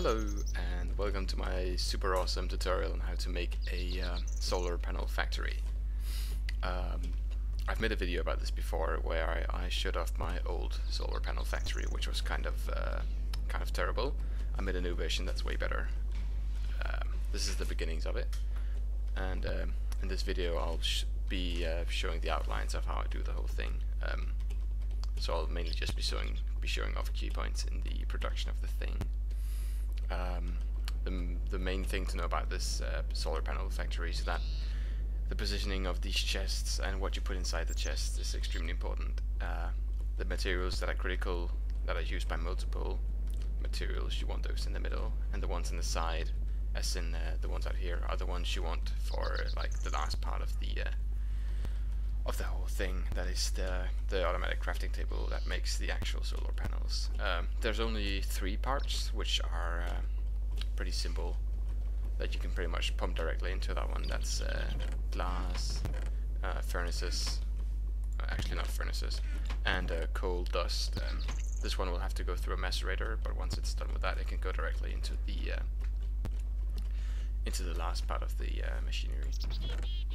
Hello and welcome to my super awesome tutorial on how to make a solar panel factory. I've made a video about this before where I showed off my old solar panel factory, which was kind of terrible. I made a new version that's way better. This is the beginnings of it, and in this video I'll be showing the outlines of how I do the whole thing. So I'll mainly just be showing off key points in the production of the thing. The main thing to know about this solar panel factory is that the positioning of these chests and what you put inside the chests is extremely important. The materials that are critical, that are used by multiple materials, you want those in the middle, and the ones on the side, as in the ones out here, are the ones you want for like the last part of the whole thing. That is the automatic crafting table that makes the actual solar panels. There's only 3 parts, which are pretty simple, that you can pretty much pump directly into that one. That's glass, furnaces, actually not furnaces, and coal dust. This one will have to go through a macerator, but once it's done with that, it can go directly into the last part of the machinery.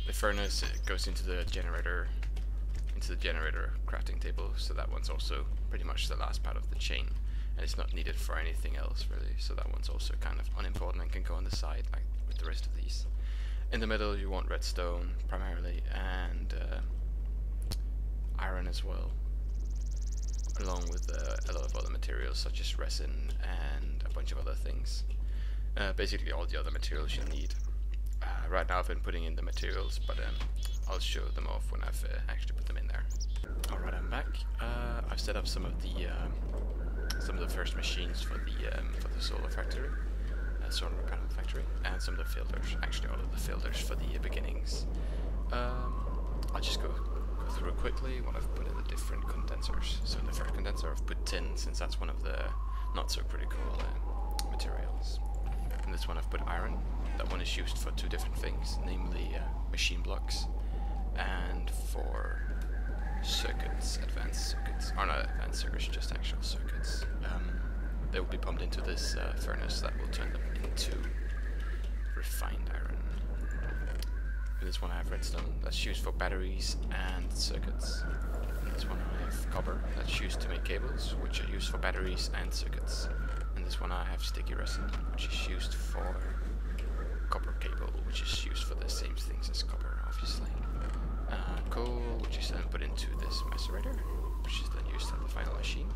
The furnace goes into the generator crafting table, so that one's also pretty much the last part of the chain, and it's not needed for anything else really, so that one's also kind of unimportant and can go on the side like with the rest of these. In the middle you want redstone primarily, and iron as well, along with a lot of other materials such as resin and a bunch of other things. Basically all the other materials you need. Right now I've been putting in the materials, but I'll show them off when I've actually put them in there. Alright, I'm back. I've set up some of the first machines for the solar factory, solar panel factory, and some of the filters. Actually, all of the filters for the beginnings. I'll just go through it quickly. What I've put in the different condensers. So in the first condenser, I've put tin, since that's one of the not so critical materials. In this one, I've put iron. That one is used for 2 different things, namely machine blocks and for circuits, advanced circuits, or not advanced circuits, just actual circuits. They will be pumped into this furnace that will turn them into refined iron. In this one I have redstone, that's used for batteries and circuits. In this one I have copper, that's used to make cables, which are used for batteries and circuits. In this one I have sticky resin, which is used for copper cable, which is used for the same things as copper, obviously. Coal, which is then put into this macerator, which is then used at the final machine.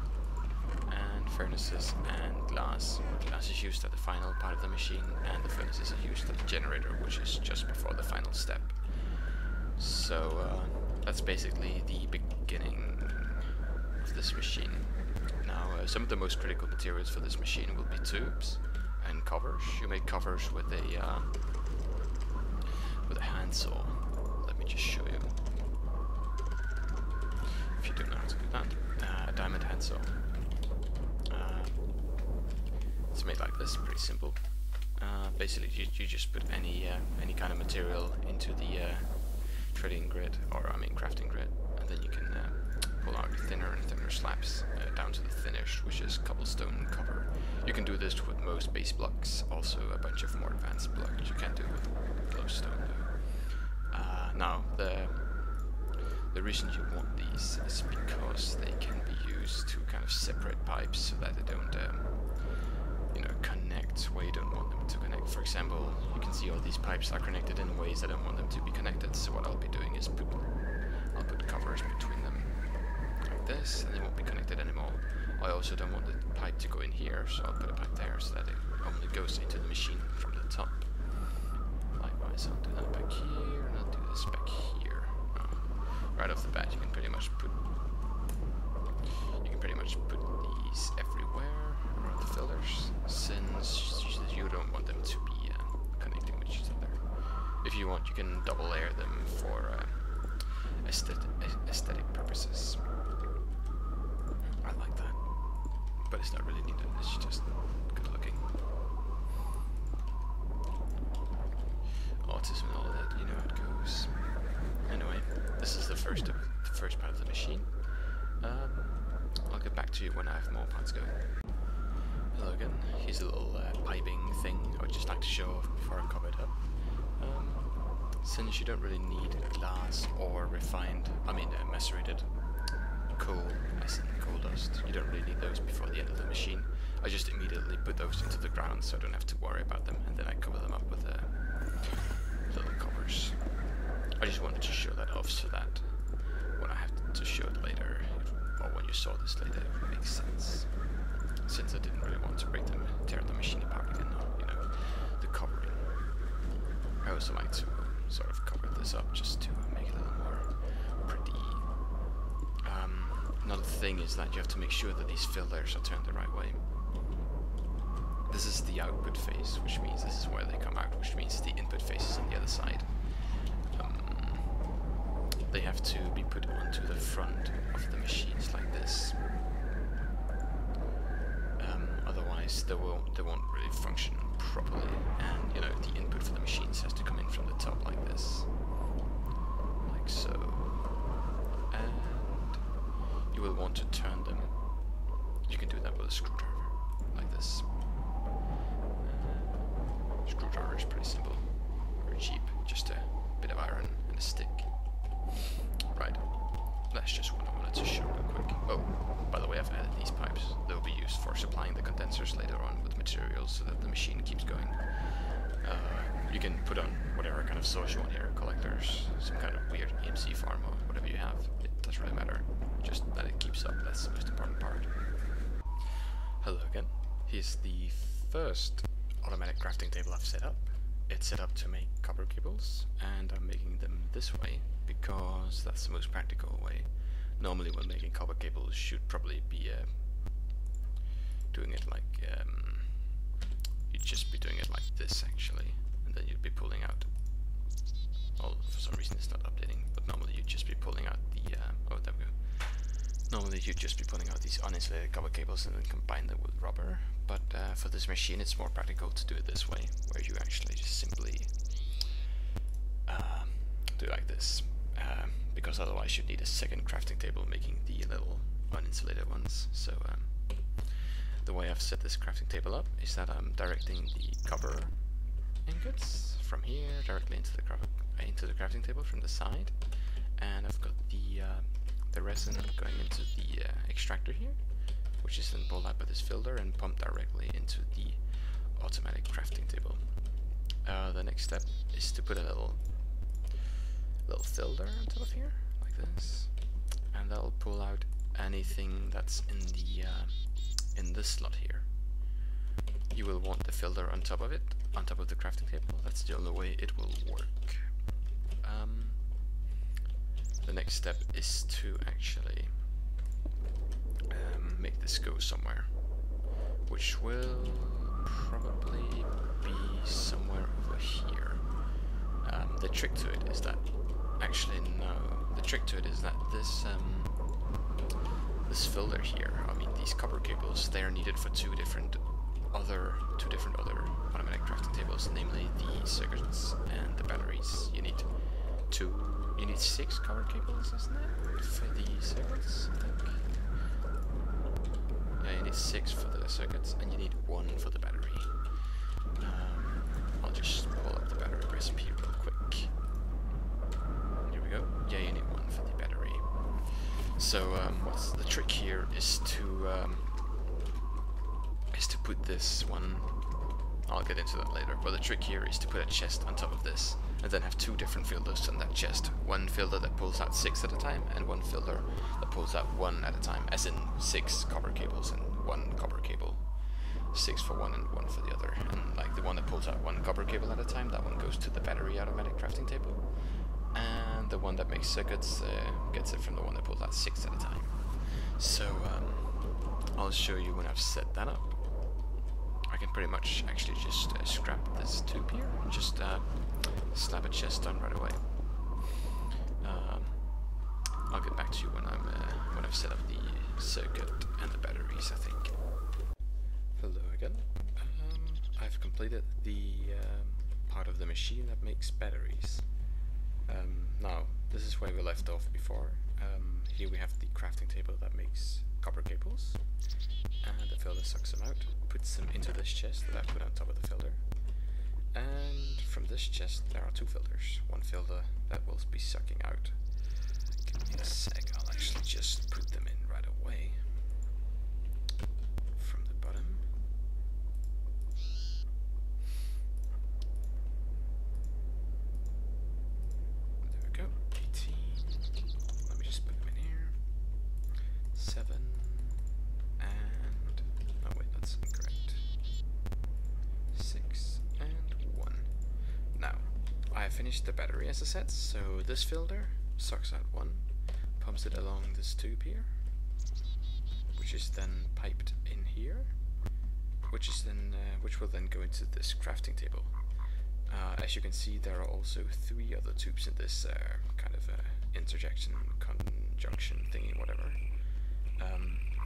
And furnaces and glass. Glass is used at the final part of the machine, and the furnaces are used at the generator, which is just before the final step. So that's basically the beginning of this machine. Now, some of the most critical materials for this machine will be tubes and covers. You make covers with a handsaw. Let me just show you, if you don't know how to do that. A diamond handsaw. It's made like this, pretty simple. Basically, you just put any kind of material into the trading grid, or I mean crafting grid, and then you can pull out thinner and thinner slabs down to the thinnest, which is cobblestone and copper. You can do this with most base blocks, also a bunch of more advanced blocks you can do with glowstone though. Now, the reason you want these is because they can be used to kind of separate pipes so that they don't connect where you don't want them to connect. For example, you can see all these pipes are connected in ways I don't want them to be connected, so what I'll be doing is I'll put covers between them like this, and they won't be connected anymore. I also don't want the pipe to go in here, so I'll put a pipe there so that it only goes into the machine from the top. Likewise, I'll do that back here, and I'll do this back here. Right off the bat, you can pretty much put these everywhere around the filters, since you don't want them to be connecting with each other. If you want, you can double layer them for aesthetic purposes. I like that, but it's not really needed, it's just good looking. Autism and all of that, you know how it goes. Anyway, this is the first part of the machine. I'll get back to you when I have more parts going. Hello again. Here's a little thing I would just like to show off before I cover it up. Since you don't really need glass or macerated coal, as in coal dust, you don't really need those before the end of the machine. I just immediately put those into the ground so I don't have to worry about them, and then I cover them up with little covers. I just wanted to show that off so that when I have to show it later, or when you saw this later, it makes sense. Since I didn't really want to tear the machine apart again, or, the covering. I also like to sort of cover this up just to make it a little more pretty. Another thing is that you have to make sure that these filters are turned the right way. This is the output face, which means this is where they come out, which means the input face is on the other side. They have to be put onto the front of the machines like this. Otherwise, they won't really function properly, and the input for the machines has to come in from the top like this, like so. And you will want to turn them. You can do that with a screwdriver, like this. Screwdriver is pretty simple, very cheap, just a bit of iron and a stick. Right, that's just what I wanted to show real quick. Oh, by the way, I've added these pipes. They'll be used for supplying the condensers later on with materials so that the machine keeps going. You can put on whatever kind of source you want here, collectors, some kind of weird EMC farm or whatever you have. It doesn't really matter, just that it keeps up, that's the most important part. Hello again. Here's the first automatic crafting table I've set up. It's set up to make copper cables, and I'm making them this way because that's the most practical way. Normally when making copper cables, you should probably be doing it like, you'd just be doing it like this actually, and then you'd be pulling out, well, for some reason it's not updating, but normally you'd just be pulling out the, oh, there we go. Normally you'd just be pulling out these uninsulated copper cables and then combine them with rubber, but for this machine it's more practical to do it this way, where you actually just simply do it like this. Because otherwise you'd need a second crafting table making the little uninsulated ones. So the way I've set this crafting table up is that I'm directing the copper ingots from here directly into the crafting table from the side, and I've got the resin going into the extractor here, which is then pulled out by this filter and pumped directly into the automatic crafting table. The next step is to put a little filter on top of here, like this, and that'll pull out anything that's in the in this slot here. You will want the filter on top of it, on top of the crafting table. That's the only way it will work. The next step is to actually make this go somewhere, which will probably be somewhere over here. The trick to it is that, actually no, the trick to it is that this filter here, these copper cables, they are needed for two different other automatic crafting tables, namely the circuits and the batteries. You need 6 copper cables, isn't it, for the circuits, I think? Yeah, you need 6 for the circuits, and you need 1 for the battery. I'll just pull up the battery recipe real quick. Here we go. Yeah, you need 1 for the battery. So what's the trick here is to put this one. I'll get into that later. But the trick here is to put a chest on top of this, and then have 2 different filters on that chest. One filter that pulls out 6 at a time, and one filter that pulls out 1 at a time, as in 6 copper cables and 1 copper cable. 6 for one and 1 for the other. And like the one that pulls out 1 copper cable at a time, that one goes to the battery automatic crafting table. And the one that makes circuits gets it from the one that pulls out 6 at a time. So I'll show you when I've set that up. I can pretty much actually just scrap this tube here and just slap a chest on right away. I'll get back to you when I've set up the circuit and the batteries, I think. Hello again. I've completed the part of the machine that makes batteries. Now, this is where we left off before. Here we have the crafting table that makes copper cables, and the filter sucks them out, puts them into this chest that I put on top of the filter. And from this chest there are two filters. One filter that will be sucking out. Give me a sec, I'll actually just put them in right away. From the bottom. There we go, 18. Let me just put them in here. 7. And... oh wait, that's incorrect. 6 and 1. Now, I finished the battery as I said, so this filter sucks out 1, pumps it along this tube here, which is then piped in here, which will then go into this crafting table. As you can see, there are also 3 other tubes in this kind of interjection, conjunction thingy, whatever.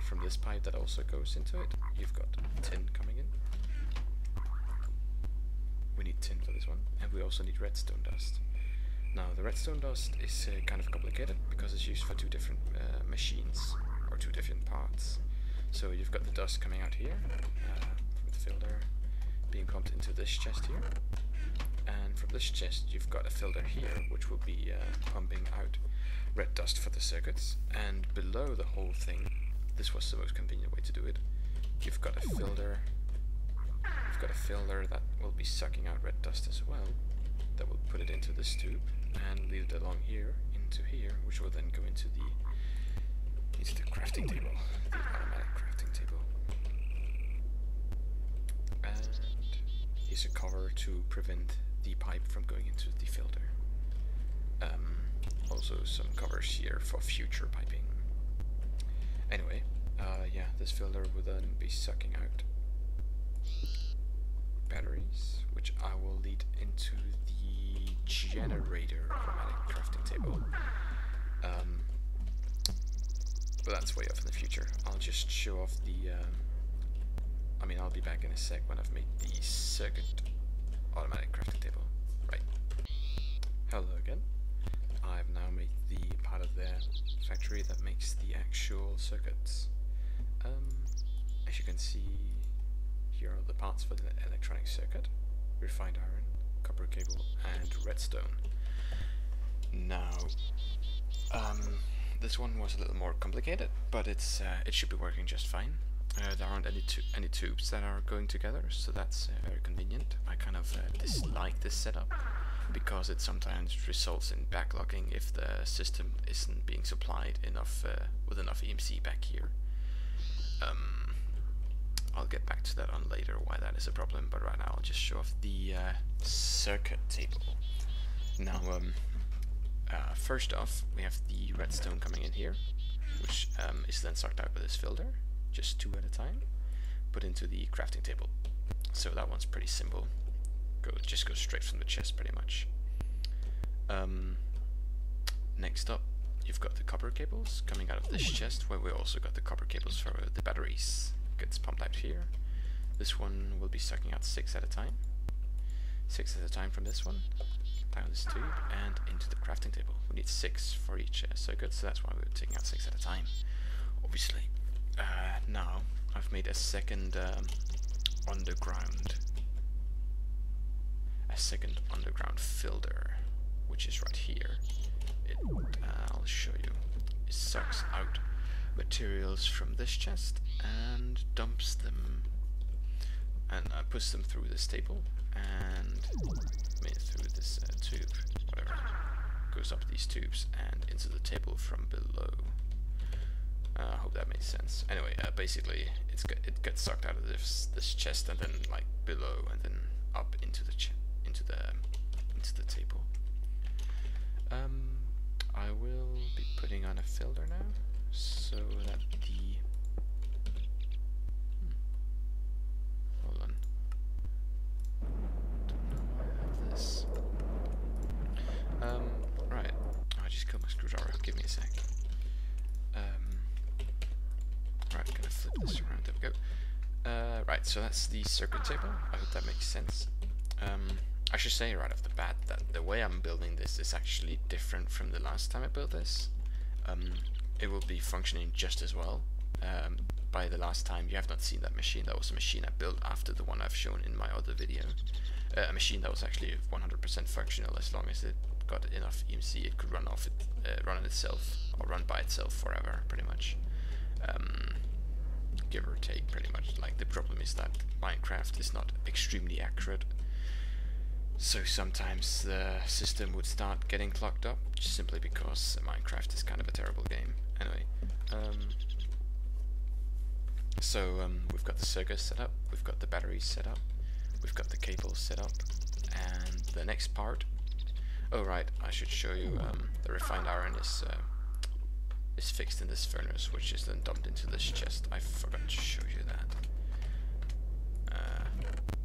From this pipe that also goes into it, you've got tin coming in. We need tin for this one, and we also need redstone dust. Now, the redstone dust is kind of complicated because it's used for 2 different machines, or 2 different parts. So you've got the dust coming out here, from the filter, being pumped into this chest here. And from this chest you've got a filter here, which will be pumping out red dust for the circuits. And below the whole thing, this was the most convenient way to do it, you've got a filter. You've got a filter that will be sucking out red dust as well, that will put it into this tube and lead it along here into here, which will then go into the crafting table, the automatic crafting table. And here's a cover to prevent the pipe from going into the filter. Also some covers here for future piping. Anyway, yeah, this filter will then be sucking out batteries, which I will lead into the generator automatic crafting table. But that's way off in the future. I'll just show off the I mean, I'll be back in a sec when I've made the circuit automatic crafting table. Right. Hello again. I've now made the part of the factory that makes the actual circuits. As you can see, here are the parts for the electronic circuit: refined iron, copper cable, and redstone. Now, this one was a little more complicated, but it should be working just fine. There aren't any tubes that are going together, so that's very convenient. I kind of dislike this setup because it sometimes results in backlogging if the system isn't being supplied enough with enough EMC back here. I'll get back to that on later, why that is a problem, but right now I'll just show off the circuit table. Now, first off, we have the redstone coming in here, which is then sucked out with this filter, just 2 at a time, put into the crafting table. So that one's pretty simple. Just goes straight from the chest, pretty much. Next up, you've got the copper cables coming out of this chest, where we also got the copper cables for the batteries. Gets pumped out here. This one will be sucking out 6 at a time. 6 at a time from this one, down this tube, and into the crafting table. We need 6 for each circuit, so that's why we're taking out 6 at a time, obviously. Now, I've made a second underground filter, which is right here. I'll show you. It sucks out materials from this chest and dumps them, and puts them through this table, and through this tube, whatever, goes up these tubes and into the table from below. I hope that makes sense. Anyway, basically it gets sucked out of this chest and then like below and then up into the table. I will be putting on a filter now, so that the hold on. Don't know why I have this. Right. I just killed my screwdriver. Give me a sec. Right, gonna flip this around. There we go. Right, so that's the circuit table. I hope that makes sense. I should say right off the bat that the way I'm building this is actually different from the last time I built this. It will be functioning just as well, by the last time, you have not seen that machine. That was a machine I built after the one I've shown in my other video. A machine that was actually 100% functional. As long as it got enough EMC, it could run on itself, or run by itself forever, pretty much. Give or take, pretty much. Like, the problem is that Minecraft is not extremely accurate, so sometimes the system would start getting clogged up, just simply because Minecraft is kind of a terrible game. Anyway, we've got the circuit set up, we've got the batteries set up, we've got the cables set up, and the next part. Oh right, I should show you. The refined iron is fixed in this furnace, which is then dumped into this chest. I forgot to show you that.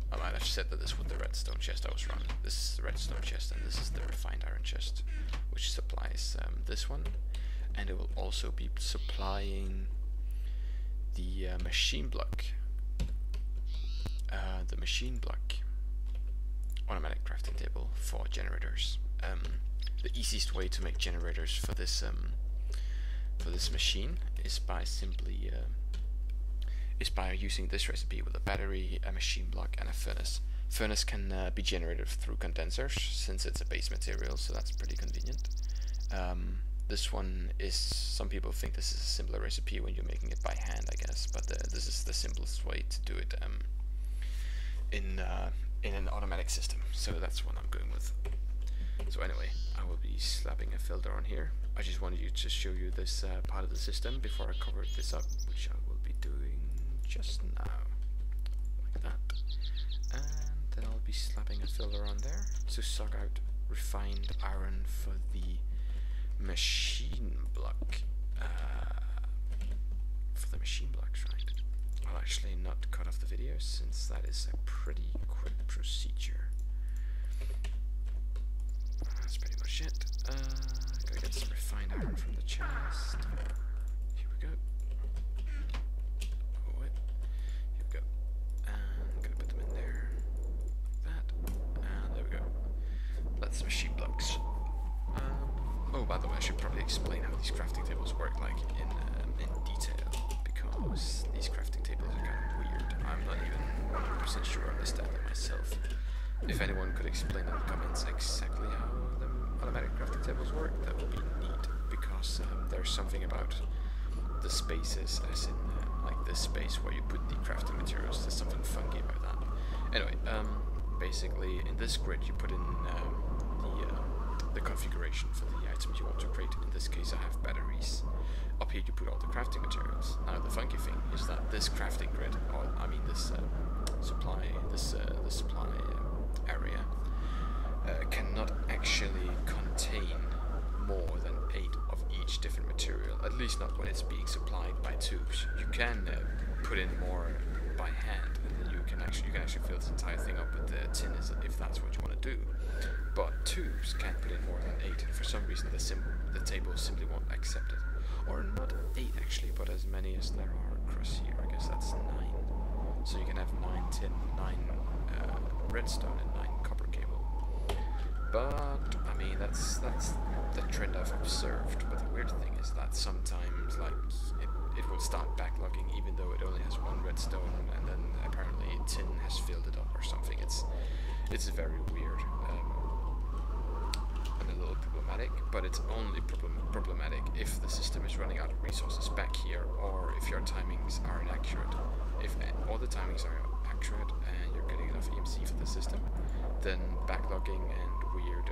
I might have said that this was the redstone chest. I was wrong. This is the redstone chest, and this is the refined iron chest, which supplies this one, and it will also be supplying the machine block. The machine block automatic crafting table for generators. The easiest way to make generators for this machine is by simply using this recipe with a battery, a machine block, and a furnace. Furnace can be generated through condensers, since it's a base material, so that's pretty convenient. This one is, some people think this is a simpler recipe when you're making it by hand, I guess, but this is the simplest way to do it in an automatic system, so that's what I'm going with. So anyway, I will be slapping a filter on here. I just wanted to show you this part of the system before I cover this up, which I will be doing just now, like that. And then I'll be slapping a filter on there to suck out refined iron for the machine block. For the machine blocks, right? I'll actually not cut off the video, since that is a pretty quick procedure. That's pretty much it. Gotta get some refined iron from the chest. Here we go. Oh wait. Here we go. And gonna put them in there. Like that. And there we go. That's machine blocks. Oh, by the way, I should probably explain how these crafting tables work, like in detail, because these crafting tables are kind of weird. I'm not even 100% sure I understand them myself. If anyone could explain in the comments exactly how the automatic crafting tables work, that would be neat, because there's something about the spaces, as in like this space where you put the crafting materials. There's something funky about that. Anyway, basically in this grid you put in the configuration for the items you want to create. In this case I have batteries. Up here you put all the crafting materials. Now the funky thing is that this crafting grid, or I mean this supply area, cannot actually contain more than 8 of each different material, at least not when it's being supplied by tubes. You can put in more by hand, and then you can actually fill this entire thing up with the tin, if that's what you want to do. But tubes can't put in more than 8. For some reason the table simply won't accept it. Or not 8 actually, but as many as there are across here. I guess that's 9. So you can have 9 tin, 9 redstone, and 9 copper cable. But I mean that's the trend I've observed. But the weird thing is that sometimes, like, it will start backlogging even though it only has 1 redstone, and then apparently tin has filled it up or something. It's very weird. And a little problematic, but it's only problematic if the system is running out of resources back here, or if your timings are inaccurate. If all the timings are accurate and you're getting enough EMC for the system, then backlogging and weird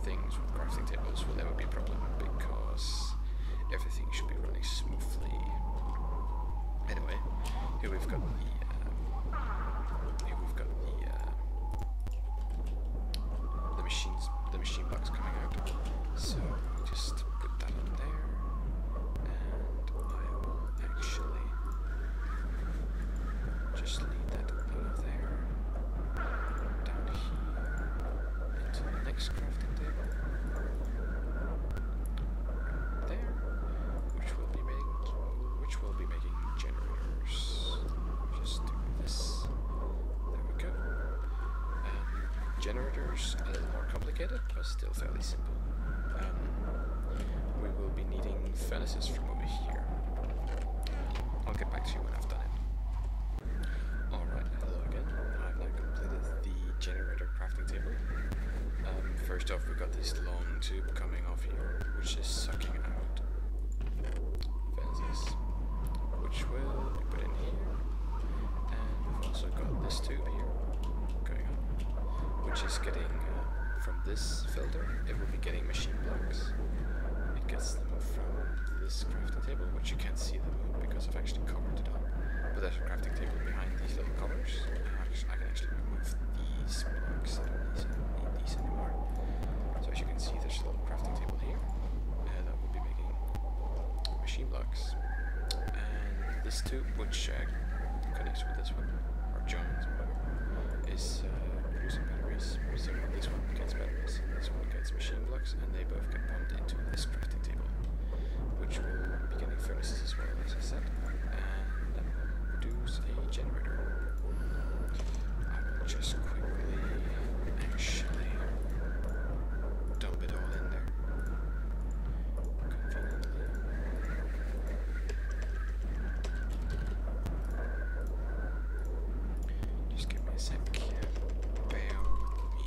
things with crafting tables will never be a problem, because everything should be running smoothly. Anyway, here we've got the machine blocks coming out. So just put that on there, and I will actually just lead that out of there, down here, into the next crafting table, right there, which will be making generators. Just do this. There we go. Generators a little more complicated, but still fairly simple. We will be needing furnaces from over here. I'll get back to you when I've done it. Alright, hello again. I've now completed the generator crafting table. First off, we've got this long tube coming off here, which is sucking out fences, which will be put in here. And we've also got this tube here going on, which is getting, from this filter, it will be getting machine blocks. It gets them from this crafting table, which you can't see the moon because I've actually covered it up. But there's a crafting table behind these little covers. I can actually remove these blocks. I don't need these anymore. So as you can see, there's a little crafting table here that will be making machine blocks. And this tube, which connects with this one, or joins, or whatever, is producing batteries. So this one gets batteries, and this one gets machine blocks, and they both get pumped into this crafting table, which will be getting furnaces as well, as I said, and that will produce a generator. I will just quickly actually dump it all in there conveniently. Just give me a sec. Bear with me.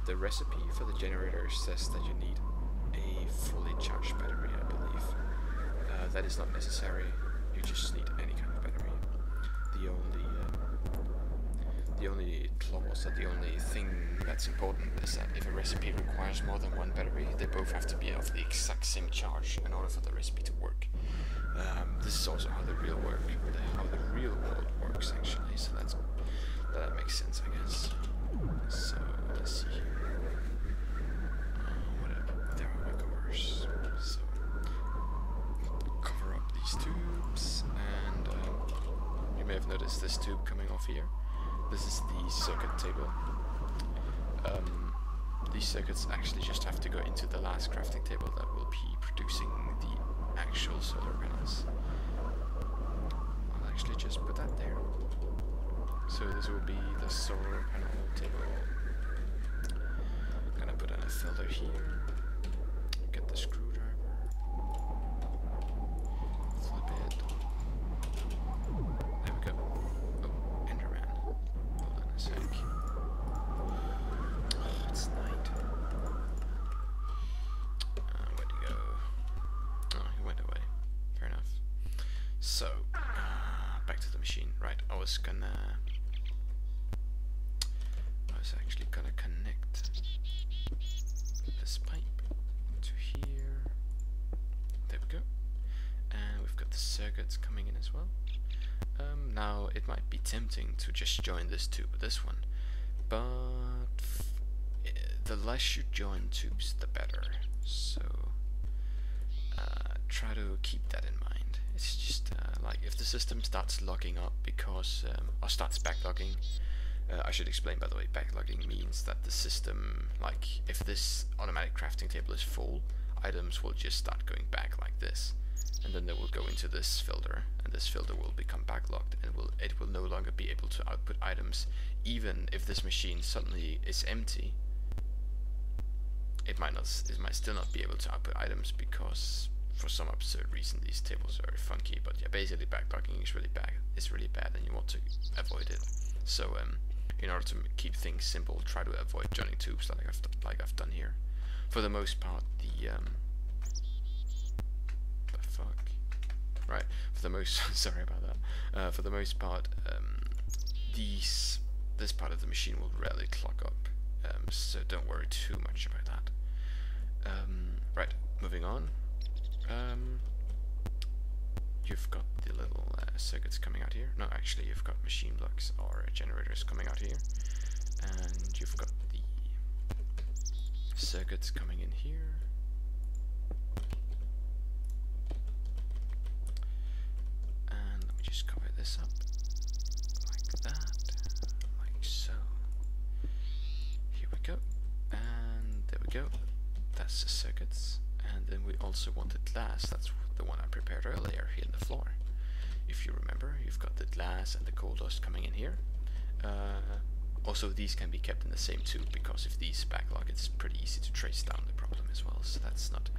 The recipe for the generator says that you need a fully charged battery, I believe. That is not necessary. You just need any kind of battery. The only clause, or the only thing that's important is that if a recipe requires more than one battery, they both have to be of the exact same charge in order for the recipe to work. This is also how the real world works, actually. So that makes sense, I guess. So let's see here. There are my covers. So cover up these tubes, and you may have noticed this tube coming off here. This is the circuit table. These circuits actually just have to go into the last crafting table that will be producing the actual solar panels. I'll actually just put that there. So this will be the solar panel table. I'm gonna put in a filter here. Get the screwdriver. Flip it. There we go. Oh, Enderman. Hold on a sec. Oh, it's night. Where'd he go? Oh, he went away. Fair enough. So, back to the machine. Right, I was actually gonna connect this pipe to here. There we go. And we've got the circuits coming in as well. Now it might be tempting to just join this tube with this one, but the less you join tubes, the better. So try to keep that in mind. It's just like if the system starts logging up because or starts backlogging. I should explain, by the way, backlogging means that the system, like if this automatic crafting table is full, items will just start going back like this, and then they will go into this filter, and this filter will become backlogged, and it will no longer be able to output items. Even if this machine suddenly is empty, it might still not be able to output items because for some absurd reason these tables are funky. But yeah, basically backlogging is really bad. It's really bad, and you want to avoid it. So in order to keep things simple, try to avoid joining tubes like I've done here. For the most part, for the most sorry about that. For the most part, this part of the machine will rarely clog up, so don't worry too much about that. Right, moving on. You've got the little circuits coming out here. No, actually, you've got machine blocks or generators coming out here, and you've got the circuits coming in here. And let me just cover this up like that, like so. Here we go, and there we go. That's the circuits. And then we also wanted glass. That's the one I prepared earlier here in the floor. If you remember, you've got the glass and the coal dust coming in here. Also, these can be kept in the same tube, because if these backlog, it's pretty easy to trace down the problem as well. So that's not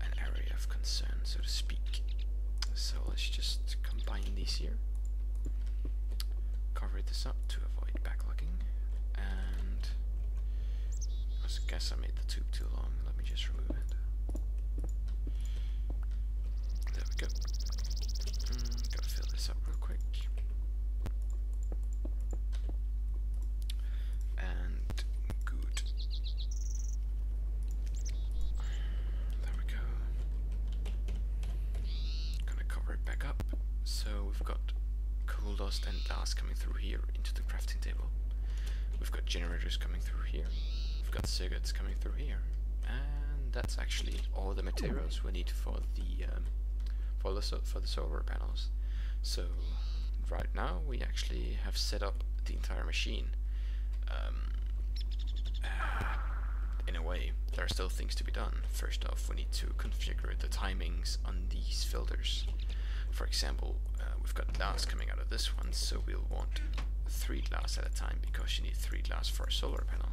an of concern, so to speak. So let's just combine these here, cover this up to avoid backlogging, and I guess I made the tube too long. Let me just remove it. There we go. Gotta fill this up real quick. And good. There we go. Gonna cover it back up. So we've got coal dust and glass coming through here into the crafting table. We've got generators coming through here. We've got circuits coming through here. And that's actually all the materials we need for the solar panels. So right now we actually have set up the entire machine. In a way, there are still things to be done. First off, we need to configure the timings on these filters. For example, we've got glass coming out of this one, so we'll want 3 glass at a time because you need 3 glass for a solar panel.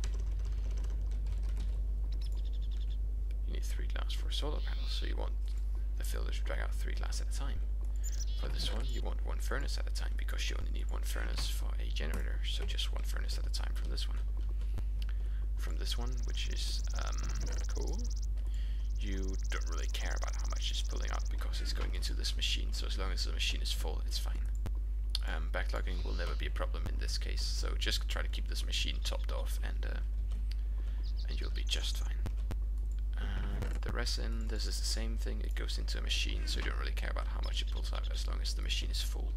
You need 3 glass for a solar panel, so you want the filters to drag out 3 glass at a time. For this one, you want 1 furnace at a time because you only need 1 furnace for a generator, so just 1 furnace at a time from this one. From this one, which is cool, you don't really care about how much it's pulling out because it's going into this machine, so as long as the machine is full, it's fine. Backlogging will never be a problem in this case, so just try to keep this machine topped off and you'll be just fine. The resin, this is the same thing, it goes into a machine, so you don't really care about how much it pulls out as long as the machine is full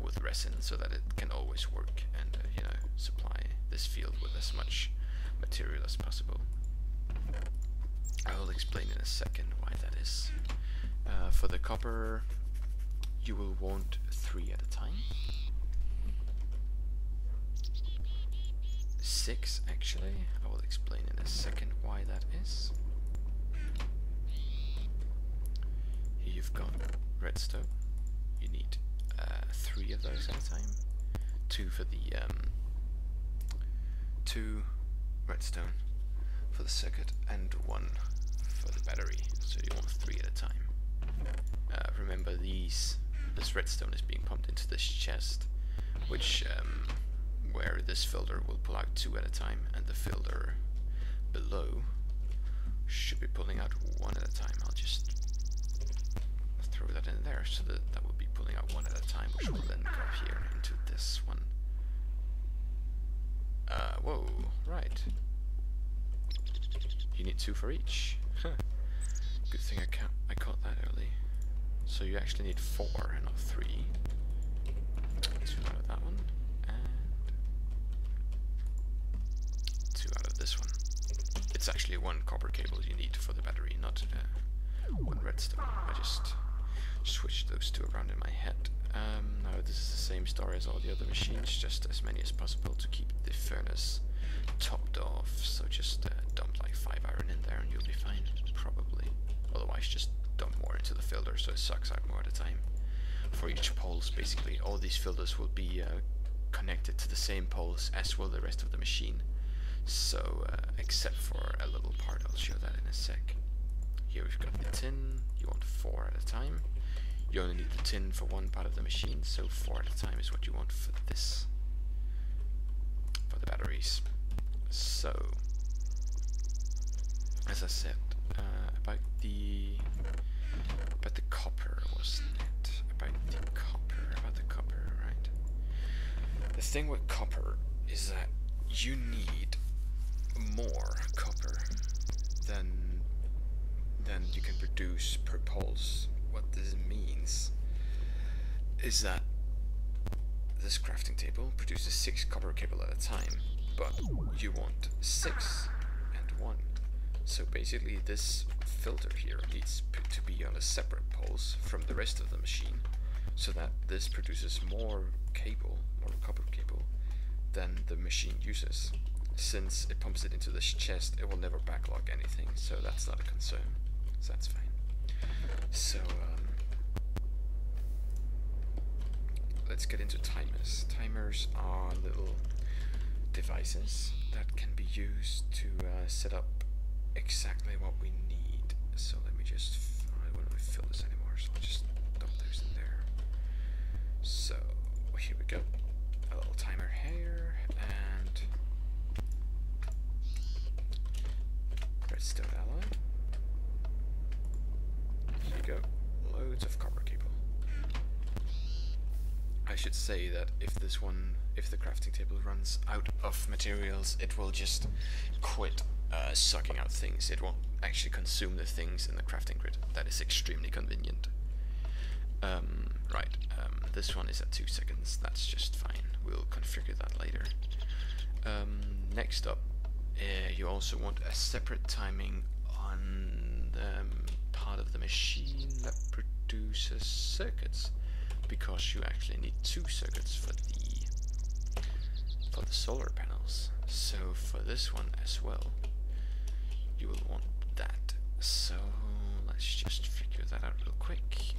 with resin, so that it can always work and you know, supply this field with as much material as possible. I will explain in a second why that is. For the copper, you will want 3 at a time. 6 actually. I will explain in a second why that is. Here you've got redstone. You need 3 of those at a time. 2 for the 2 redstone for the circuit and 1 for the battery. So you want 3 at a time. Remember this redstone is being pumped into this chest, which where this filter will pull out 2 at a time, and the filter below should be pulling out 1 at a time. I'll just throw that in there so that will be pulling out 1 at a time, which will then go here into this one. Whoa, right. You need 2 for each. Good thing I caught that early. So you actually need 4 and not 3. 2 out of that one, and 2 out of this one. It's actually 1 copper cable you need for the battery, not 1 redstone. I just switched those 2 around in my head. Now this is the same story as all the other machines, just as many as possible to keep the furnace topped off. So just dump like 5 iron in there and you'll be fine, probably. Otherwise just dump more into the filter so it sucks out more at a time. For each poles, basically all these filters will be connected to the same poles as will the rest of the machine. So except for a little part, I'll show that in a sec. Here we've got the tin. You want 4 at a time. You only need the tin for 1 part of the machine, so 4 at a time is what you want for this, for the batteries. So as I said, about the copper, wasn't it? About the copper, right? The thing with copper is that you need more copper than you can produce per pulse. What this means is that this crafting table produces 6 copper cable at a time, but you want 6 and 1. So basically this filter here needs to be on a separate pulse from the rest of the machine, so that this produces more copper cable than the machine uses. Since it pumps it into this chest, it will never backlog anything, so that's not a concern. So that's fine. So let's get into timers. Timers are little devices that can be used to set up exactly what we need. So let me just filters anymore, so I'll just dump those in there. So here we go. A little timer here, and redstone alloy. Here you go. Loads of copper cable. I should say that if the crafting table runs out of materials, it will just quit sucking out things. It won't actually consume the things in the crafting grid. That is extremely convenient. Right, this one is at 2 seconds. That's just fine. We'll configure that later. Next up, you also want a separate timing on the part of the machine that produces circuits, because you actually need 2 circuits for the solar panels. So for this one as well, you will want that. So let's just figure that out real quick.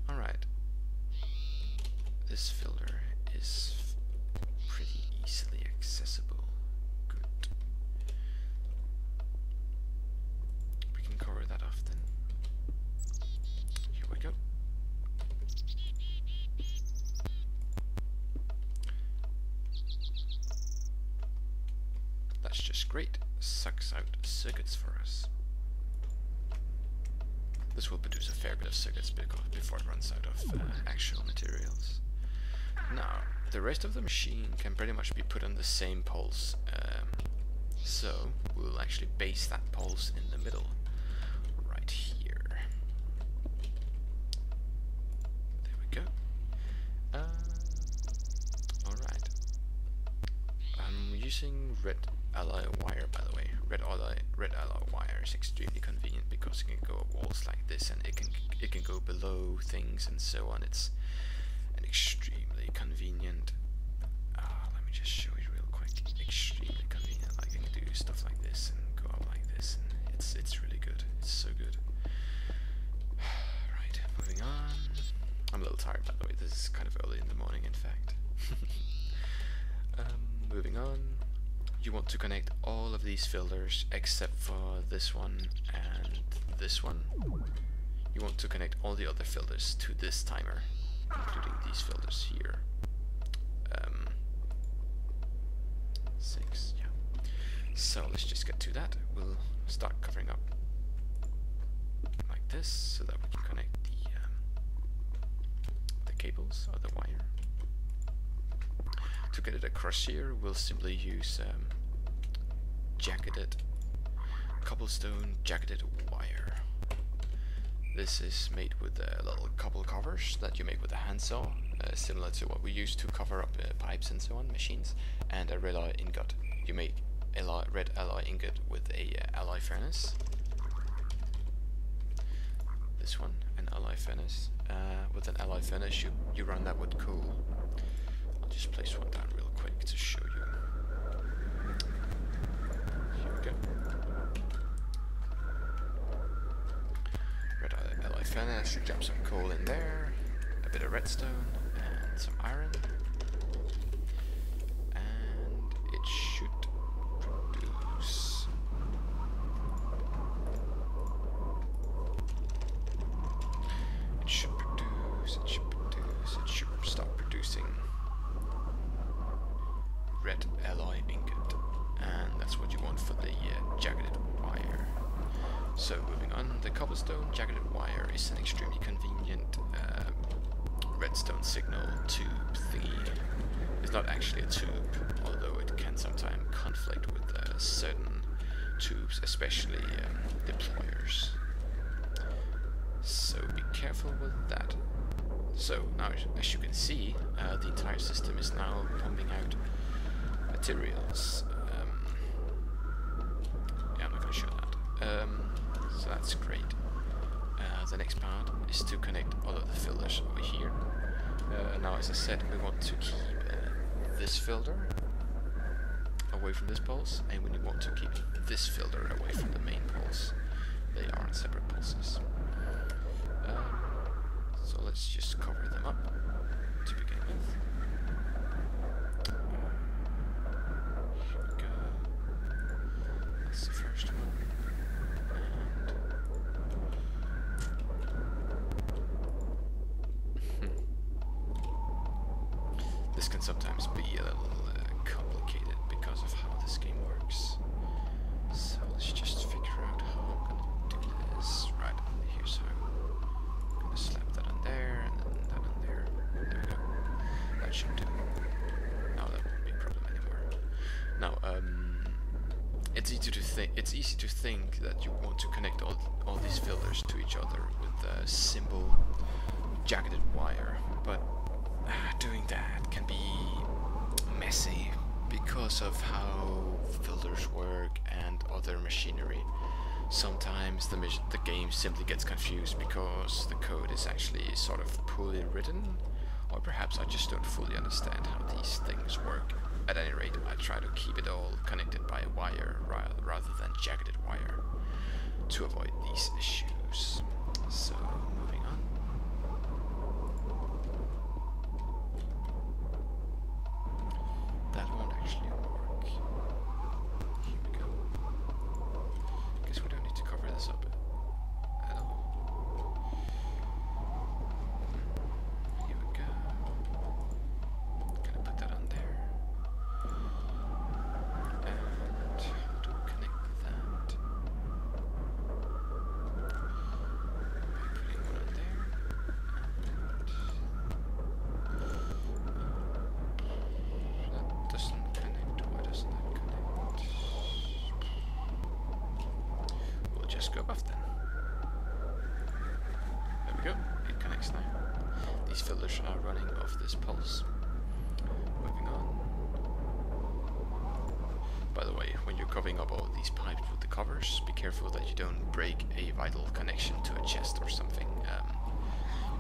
Alright, this filter is pretty easily accessible. Good. We can cover that off then. Here we go. That's just great. Sucks out circuits for us. This will produce a fair bit of circuits before it runs out of actual materials. Now, the rest of the machine can pretty much be put on the same pulse. So we'll actually base that pulse in the middle, right here. There we go. Alright. I'm using red alloy wire, by the way. Red alloy wire is extremely convenient because it can go up walls like this, and it can go below things and so on. It's an extremely convenient. Let me just show you real quick. Extremely convenient. I can do stuff like this and go up like this, and it's really good. It's so good. Right, moving on. I'm a little tired, by the way. This is kind of early in the morning, in fact. Moving on. You want to connect all of these filters except for this one and this one. You want to connect all the other filters to this timer, including these filters here. 6, yeah. So let's just get to that. We'll start covering up like this so that we can connect the cables or the wire. To get it across here, we'll simply use jacketed cobblestone jacketed wire. This is made with little cobble covers that you make with a handsaw, similar to what we use to cover up pipes and so on, machines, and a red alloy ingot. You make a red alloy ingot with a alloy furnace. This one, an alloy furnace. With an alloy furnace, you run that with coal. I'll just place one down real quick to show you. Here we go. Red alloy furnace, jump some coal in there, a bit of redstone, and some iron. And it should produce... It should start producing red alloy ingot, and that's what you want for the jacketed wire. So moving on, the cobblestone jacketed wire is an extremely convenient redstone signal tube thingy. It's not actually a tube, although it can sometimes conflict with certain tubes, especially deployers. So be careful with that. So now, as you can see, the entire system is now pumping out materials. Yeah, I'm not going to show that. So that's great. The next part is to connect all of the filters over here. Now, as I said, we want to keep this filter away from this pulse, and we want to keep this filter away from the main pulse. They are on separate pulses. So let's just cover them up to begin with. Here we go. That's the first can sometimes be a little complicated because of how this game works. So let's just figure out how I'm gonna do this. Right, here's how I'm gonna slap that on there and then that on there. There we go. That should do. Now that won't be a problem anymore. Now, it's easy to think that you want to connect all these filters to each other with a simple jacketed wire, but doing that can be messy because of how filters work and other machinery. Sometimes the game simply gets confused because the code is actually sort of poorly written, or perhaps I just don't fully understand how these things work. At any rate, I try to keep it all connected by a wire rather than jacketed wire to avoid these issues. So, moving on. That won't actually work. Here we go. Guess we don't need to cover this up at all. Here we go. Gonna put that on there. And how do we connect that? By putting one on there. That doesn't connect. Why doesn't that connect? We'll just go above then. There we go. It connects now. These filters are running off this pulse. Moving on. By the way, when you're covering up all these pipes with the covers, be careful that you don't break a vital connection to a chest or something.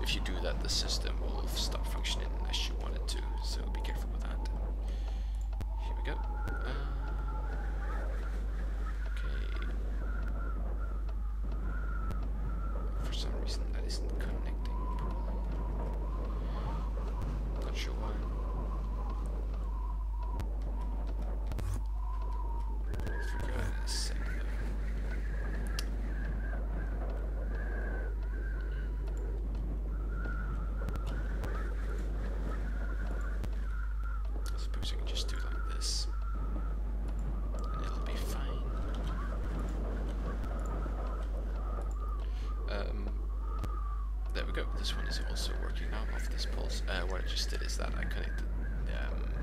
If you do that, the system will stop functioning as you want it to, so be careful with that. Here we go. Okay. For some reason that isn't connecting properly. Not sure why. Figure out in a sec though. I suppose I can just do it like this. And it'll be fine. There we go. This one is also working now off this pulse. What I just did is that I connected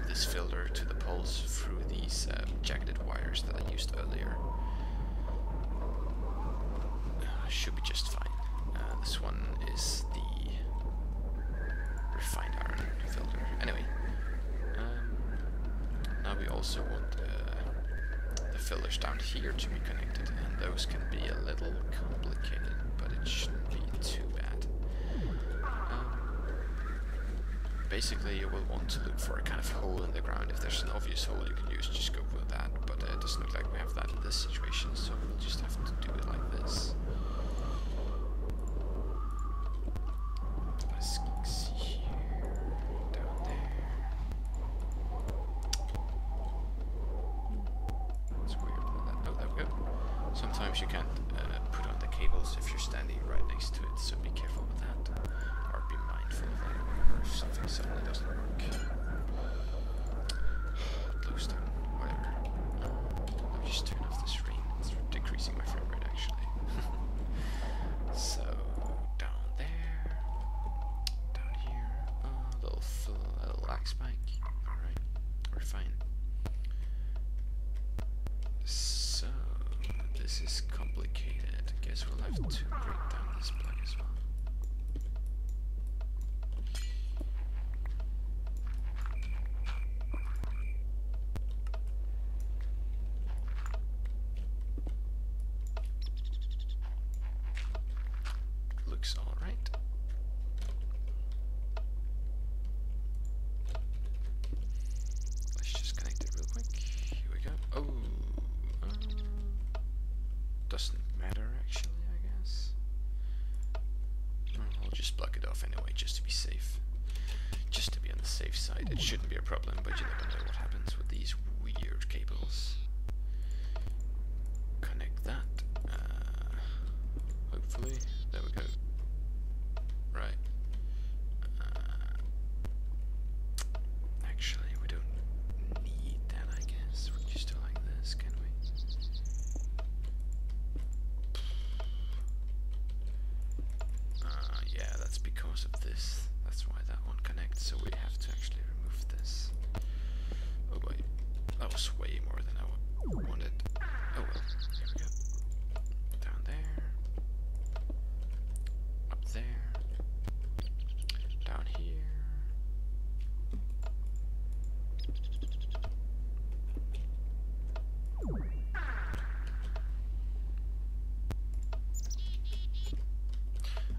this filter to the pulse through these jacketed wires that I used earlier. Should be just fine. This one is the refined iron filter. Anyway, now we also want the filters down here to be connected, and those can be a little complicated, but it shouldn't be too bad. Basically, you will want to look for a kind of hole in the ground. If there's an obvious hole you can use, just go for that, but it doesn't look like we have that in this situation, so we'll just have to do it like this. Let's see here, down there. It's weird. Oh, there we go. Sometimes you can't put on the cables if you're standing right next to it, so be careful with that. Or be mindful of that, or if something suddenly doesn't work. Close down, whatever. Let me just turn off the screen. It's decreasing my frame rate actually. So, down there, down here, a little lag spike. Alright, we're fine. So, this is complicated. I guess we'll have to break down this plug as well. Looks alright. Let's just connect it real quick. Here we go. Oh, doesn't matter actually, I guess. I'll just block it off anyway, just to be safe. Just to be on the safe side. It shouldn't be a problem, but you never know what happens with these weird cables. Connect that. Hopefully. There we go. Right. Actually,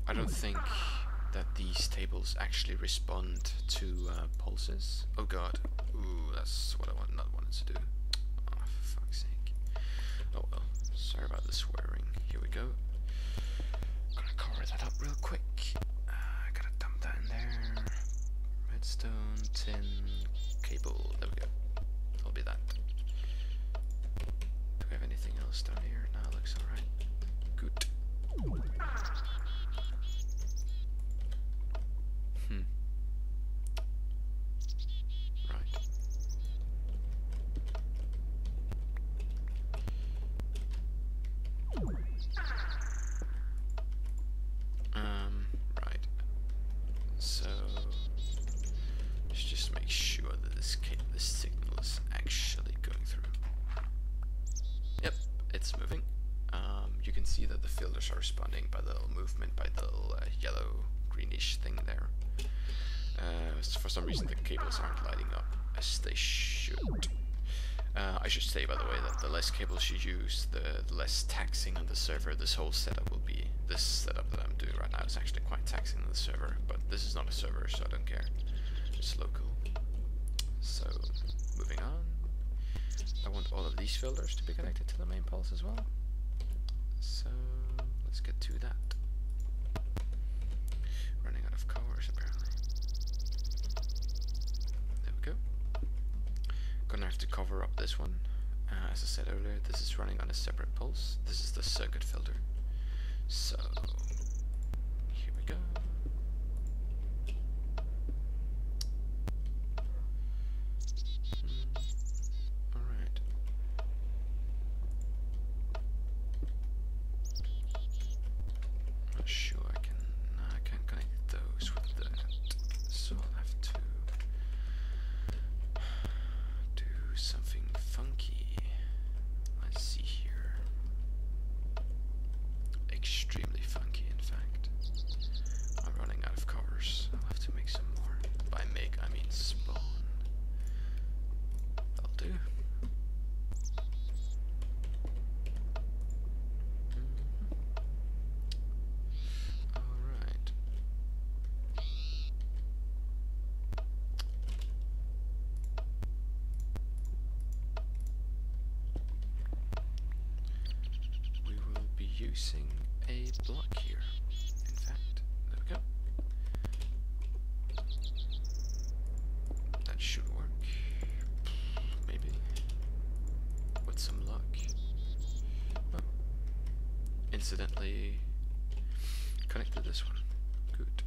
I don't think that these tables actually respond to pulses. Oh god. Ooh, that's what I not wanted to do. Oh, for fuck's sake. Oh well. Sorry about the swearing. Here we go. Gonna cover that up real quick. Gotta dump that in there. Redstone, tin, cable. There we go. That'll be that. Do we have anything else down here? No, it looks alright. Good. Right. Right. So let's just make sure that this signal is actually going through. Yep, it's moving. You can see that the filters are responding by the little movement, by the little yellow greenish thing there. For some reason the cables aren't lighting up as they should. I should say, by the way, that the less cables you use, the less taxing on the server this whole setup will be. This setup that I'm doing right now is actually quite taxing on the server, but this is not a server, so I don't care. It's local. So, moving on. I want all of these filters to be connected to the main pulse as well. So, let's get to that. Running out of covers, apparently. There we go. Gonna have to cover up this one. As I said earlier, this is running on a separate pulse. This is the circuit filter. So, here we go. Alright. Not sure I can. No, I can't connect those with that. So I'll have to do something funky. Let's see here. Extremely funky, in fact. I'm running out of covers. I'll have to make some more. By make, I mean spawn. That'll do. Alright. We will be using a block here. In fact, there we go. That should work. Maybe. With some luck. Oh. Incidentally connected this one. Good.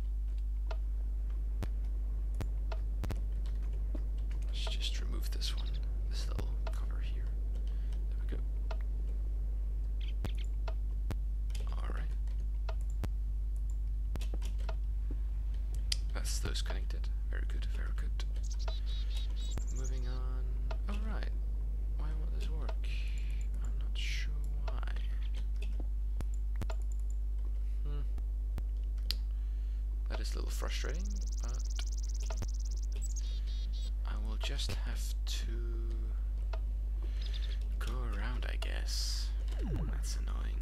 Let's just remove this one. This little cover here. There we go. Alright. That's those connected. Very good, very good. Moving on. Alright. Why won't this work? I'm not sure why. That is a little frustrating, but I will just have to go around, I guess. That's annoying.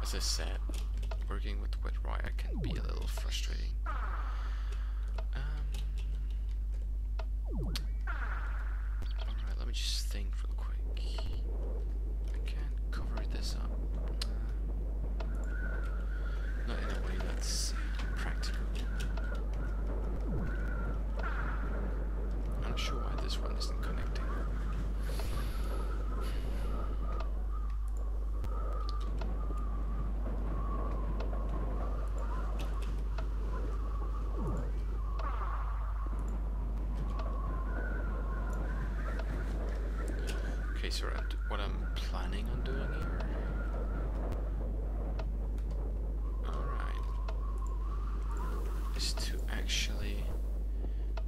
As I said, working with wet wire can be a little frustrating. Alright, let me just think real quick. I can't cover this up. Not in a way that's practical. I'm not sure why this one isn't connecting. Okay, so what I'm planning on doing here. Alright. Is to actually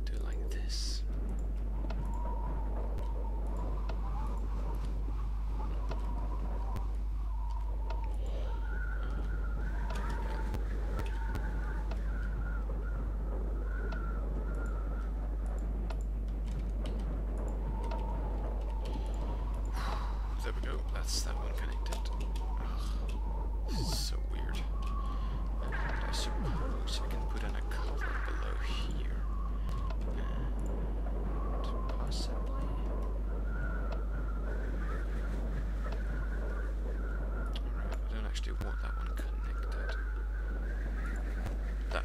do like this. There we go, that's that one connected.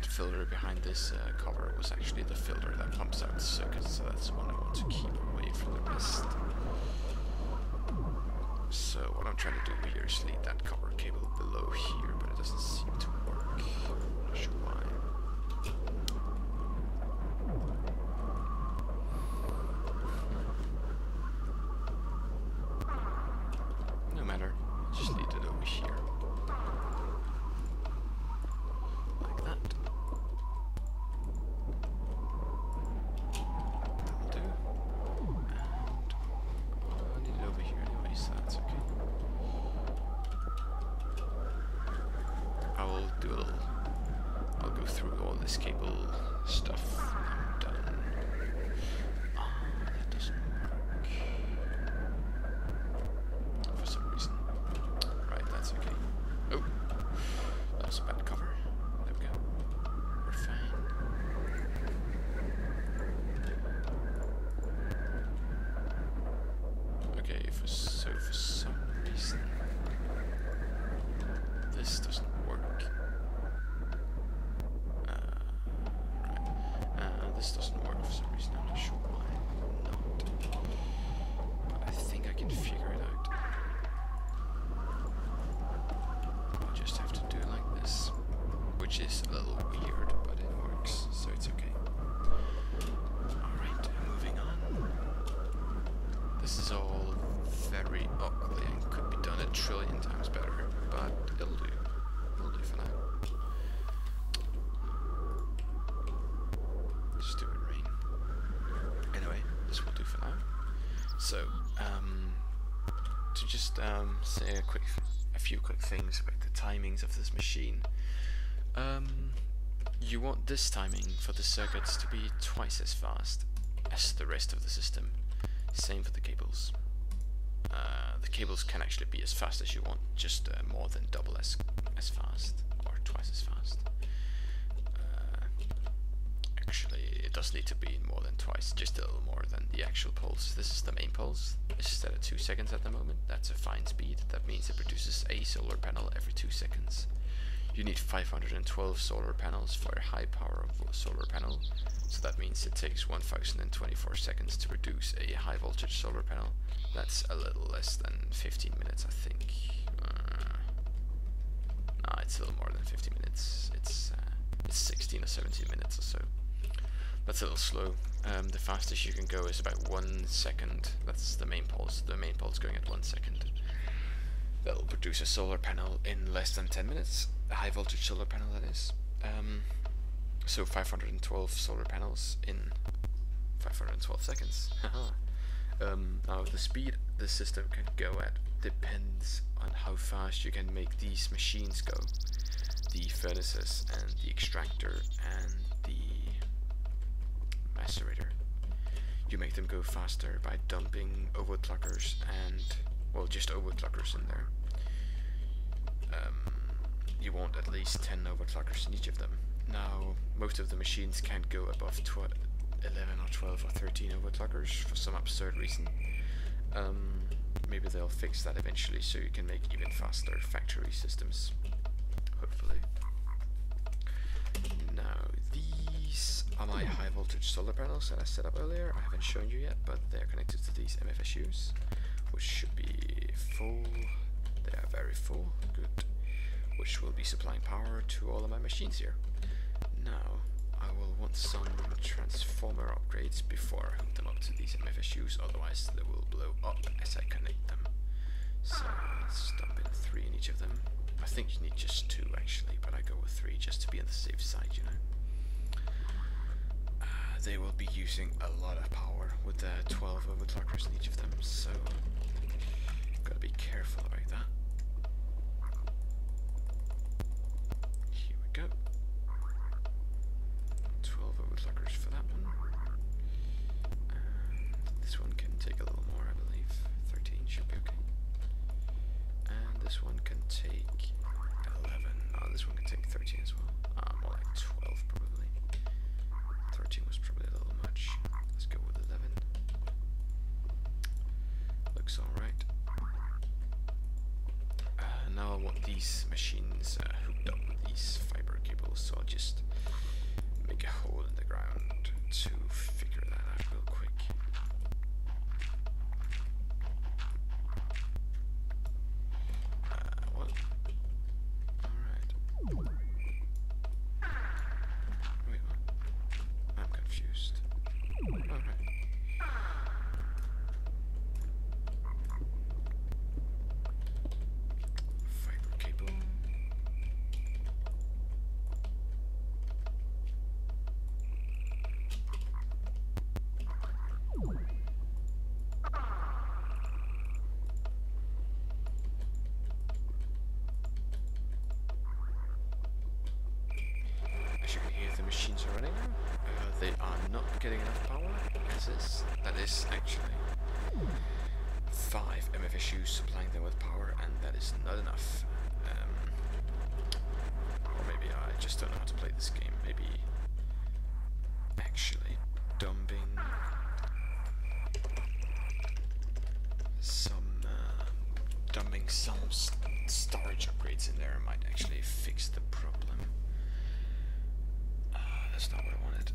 that filter behind this cover was actually the filter that pumps out the circuit, so that's the one I want to keep away from the rest. So what I'm trying to do here is lead that cover cable below here, but it doesn't seem to work. I'm not sure why. No matter, just lead it over here. Like that. That'll do. And I need it over here anyway, so that's okay. I will do a little, I'll go through all this cable stuff when I'm done. Ah, that doesn't work. For some reason. Right, that's okay. Oh, that was a bad cover. There we go. We're fine. Okay, so for some reason this doesn't work. This doesn't work for some reason. I'm not sure why not. But I think I can figure it out. I'll just have to do it like this, which is a little weird, but it works, so it's okay. Alright, moving on. This is all very ugly and could be done a trillion times better, but it'll do. It'll do for now. Just do it rain. Anyway, this will do for now. So, to just say a few quick things about the timings of this machine. You want this timing for the circuits to be twice as fast as the rest of the system. Same for the cables. The cables can actually be as fast as you want, just more than double as fast, or twice as fast. Actually, it does need to be more than twice, just a little more than the actual pulse. This is the main pulse. It's set at 2 seconds at the moment. That's a fine speed. That means it produces a solar panel every 2 seconds. You need 512 solar panels for a high power solar panel. So that means it takes 1024 seconds to produce a high voltage solar panel. That's a little less than 15 minutes, I think. Nah, it's a little more than 15 minutes. It's 16 or 17 minutes or so. That's a little slow. The fastest you can go is about 1 second. That's the main pulse. The main pulse going at 1 second. That'll produce a solar panel in less than 10 minutes. A high voltage solar panel, that is. So 512 solar panels in 512 seconds. Now the speed the system can go at depends on how fast you can make these machines go. The furnaces and the extractor and the macerator. You make them go faster by dumping overclockers and, well, just overclockers in there. You want at least 10 overclockers in each of them. Now, most of the machines can't go above 11 or 12 or 13 overclockers for some absurd reason. Maybe they'll fix that eventually so you can make even faster factory systems. Hopefully. Now, these are my high voltage solar panels that I set up earlier. I haven't shown you yet, but they're connected to these MFSUs, which should be full. They are very full. Good. Which will be supplying power to all of my machines here. Now, I will want some transformer upgrades before I hook them up to these MFSUs, otherwise they will blow up as I connect them. So let's dump in 3 in each of them. I think you need just 2 actually, but I go with 3 just to be on the safe side, you know. They will be using a lot of power with the 12 overclockers in each of them, so gotta be careful about that. Here we go. 12 overclockers for that one. And this one can take a little more, I believe. 13 should be okay. And this one can take 11. Oh, this one can take 13 as well. More like 12 probably. 13 was probably a little much. Let's go with 11. Looks alright. Now I want these machines hooked up with these fiber cables, so I'll just Wait, what? I'm confused. Alright. Fiber cable. As you can hear, the machines are running now. They are not getting enough power, as is. That is actually 5 MFSUs supplying them with power, and that is not enough. Or maybe I just don't know how to play this game. Maybe actually dumping some storage upgrades in there might actually fix the problem. That's not what I wanted.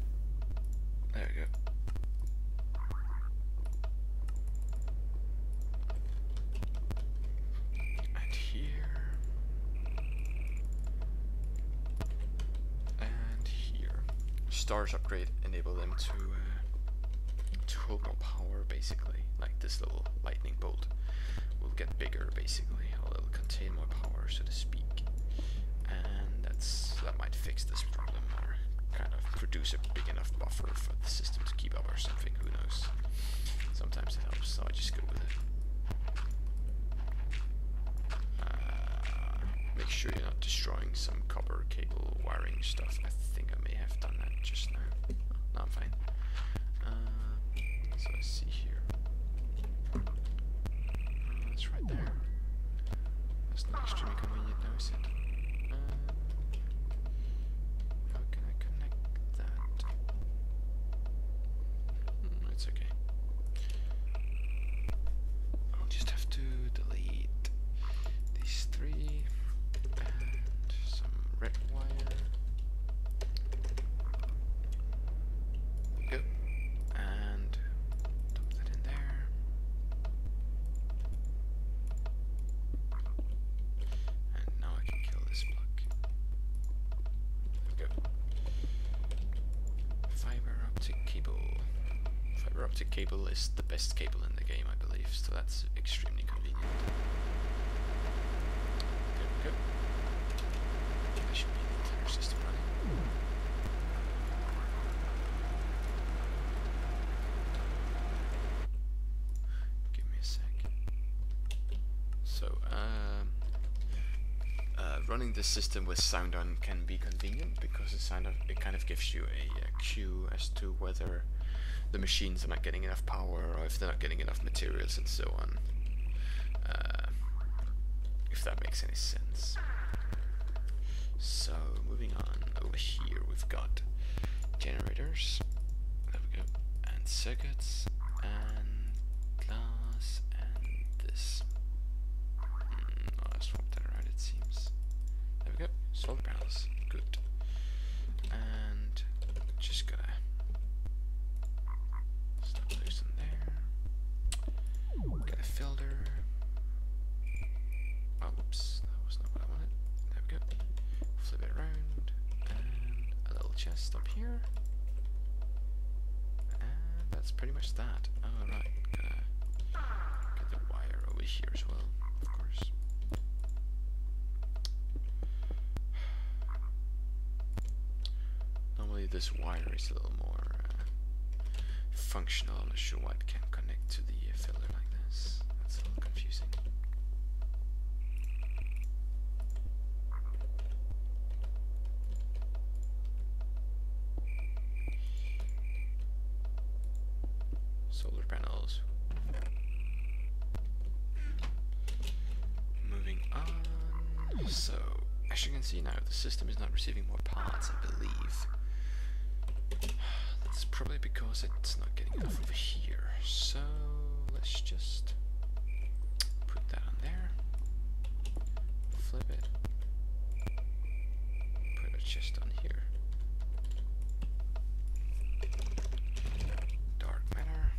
There we go. And here. And here. Storage upgrade enable them to hold more power, basically. Like this little lightning bolt will get bigger, basically, or it'll contain more power, so to speak. And that might fix this problem, or kind of produce a big enough buffer for the system to keep up or something, who knows. Sometimes it helps, so I just go with it. Make sure you're not destroying some copper cable wiring stuff. I think I may have done that just now. Oh, no, I'm fine. So I see here. It's right there. That's not extremely convenient now, is it? How can I connect that? It's okay. I'll just have to delete these 3 and some red wire. There we go. And dump that in there. And now I can kill this block. There we go. Fiber optic cable. Fiber optic cable is the best cable in the game, I believe, so that's extremely convenient. There we go. That should be the entire system running. Give me a sec. So, running this system with sound on can be convenient because it kind of gives you a cue as to whether the machines are not getting enough power or if they're not getting enough materials and so on. If that makes any sense. So, moving on, over here we've got generators, there we go, and circuits, and glass, and this. I swapped that around, it seems. There we go, solar panels, good. And just gonna stop those in there. Get a filter. Oh, whoops, that was not what I wanted. There we go. Flip it around, and a little chest up here. And that's pretty much that. Alright, gonna get the wire over here as well, of course. Normally this wire is a little more functional. I'm not sure why it can't connect to the filter like this. That's a little confusing. Solar panels. Moving on. So, as you can see now, the system is not receiving more parts, I believe. That's probably because it's not getting enough over here. So, let's just put that on there. Flip it. Put a chest on here. Dark matter.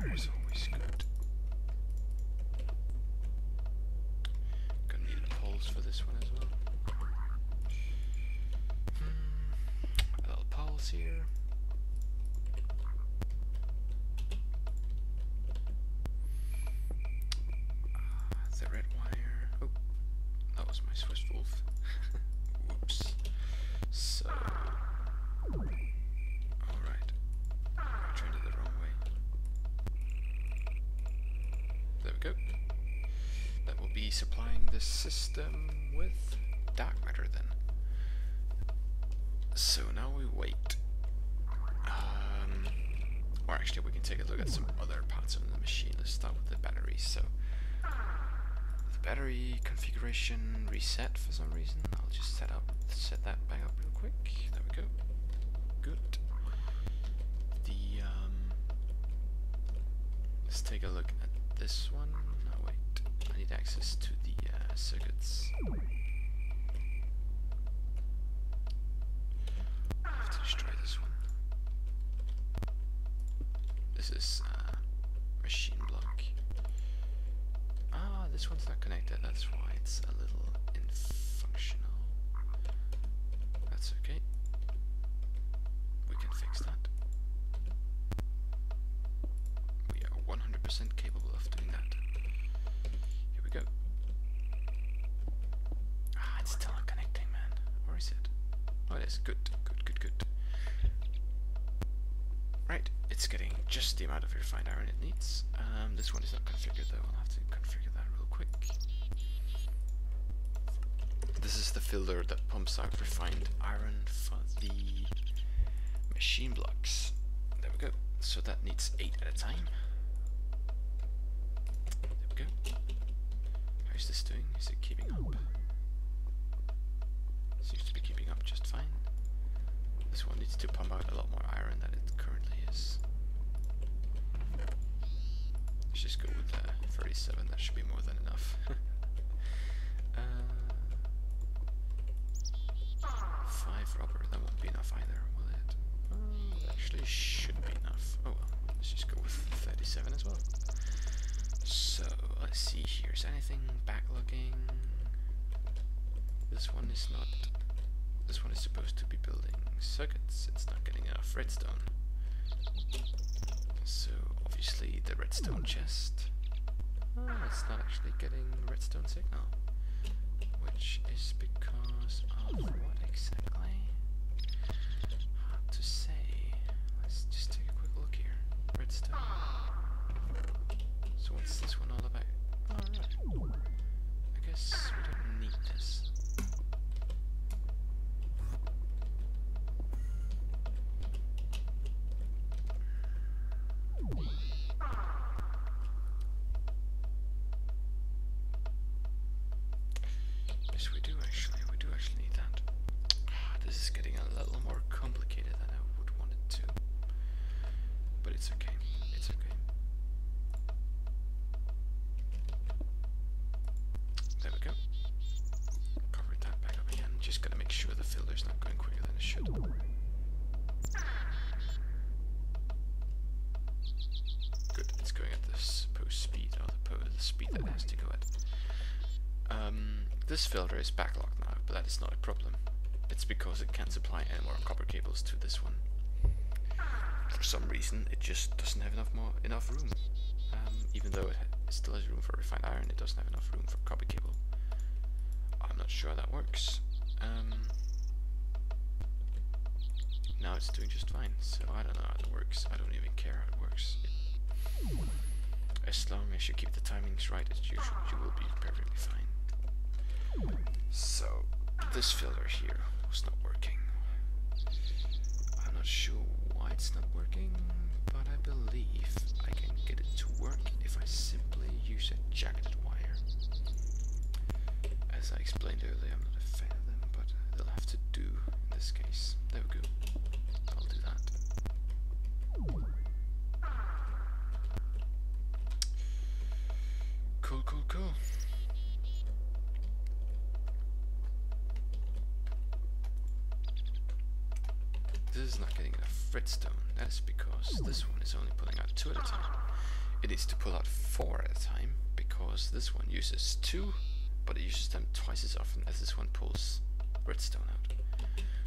wire is always good. Gonna need poles for this one as well. Little poles here. The red wire. Oh, that was my Swiss wolf. Whoops. So, alright. I turned it the wrong way. There we go. That will be supplying the system with dark matter then. So now we wait. Or actually we can take a look at some other parts of the machine. Let's start with the batteries. So the battery configuration reset for some reason. I'll just set that back up real quick. There we go. Good. Let's take a look at this one. No, wait. I need access to the circuits. I have to destroy this one. This is machine block. Ah, this one's not connected. That's why it's a little infunctional. That's okay. We can fix that. We are 100% capable of doing that. Here we go. Ah, it's still not connecting, man. Where is it? Oh, it is. Good, good, good, good. Right, it's getting just the amount of refined iron it needs. This one is not configured though. I'll have to configure that real quick. This is the filter that pumps out refined iron for the machine blocks. There we go. So that needs 8 at a time. There we go. How is this doing? Is it keeping up? Seems to be keeping up just fine. This one needs to pump out a lot more iron than it currently is. Let's just go with 37, that should be more than enough. 5 rubber, that won't be enough either, will it? It actually should be enough. Oh well, let's just go with 37 as well. So, let's see here, is anything backlogging? This one is not. This one is supposed to be building circuits. It's not getting enough redstone. So obviously the redstone chest. Oh, it's not actually getting redstone signal. Which is because of what exactly? Hard to say. Let's just take a quick look here. Redstone. So what's this one all about? Alright. I guess we don't need this. Yes, we do actually need that. This is getting a little more complicated than I would want it to. But it's okay. It's okay. There we go. Cover that back up again. Just gotta make sure the filter's not going quicker than it should. Good, it's going at the supposed speed, or the speed that it has to go at. This filter is backlogged now, but that is not a problem. It's because it can't supply any more copper cables to this one. For some reason, it just doesn't have enough room. Even though it still has room for refined iron, it doesn't have enough room for copper cable. I'm not sure how that works. Now it's doing just fine, so I don't know how that works. I don't even care how it works. As long as you keep the timings right as usual, you will be perfectly fine. So, this filter here was not working. I'm not sure why it's not working, but I believe I can get it to work if I simply use a jacketed wire. As I explained earlier, I'm not a fan of them, but they'll have to do in this case. There we go. I'll do that. Cool, cool, cool. This this is not getting enough redstone, that is because this one is only pulling out 2 at a time. It needs to pull out 4 at a time, because this one uses 2, but it uses them twice as often as this one pulls redstone out.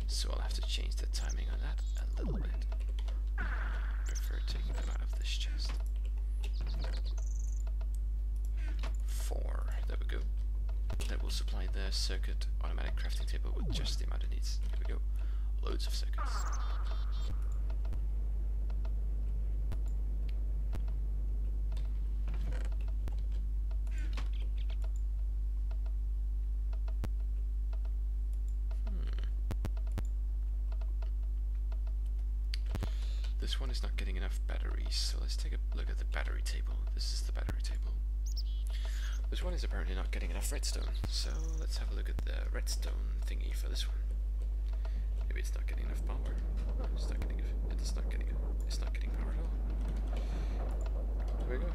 So I'll have to change the timing on that a little bit. I prefer taking them out of this chest. 4, there we go. That will supply the circuit automatic crafting table with just the amount it needs. Here we go. Loads of circuits. This one is not getting enough batteries, so let's take a look at the battery table. This is the battery table. This one is apparently not getting enough redstone, so let's have a look at the redstone thingy for this one. Maybe it's not getting enough power. Oh, it's not getting power at all. There we go.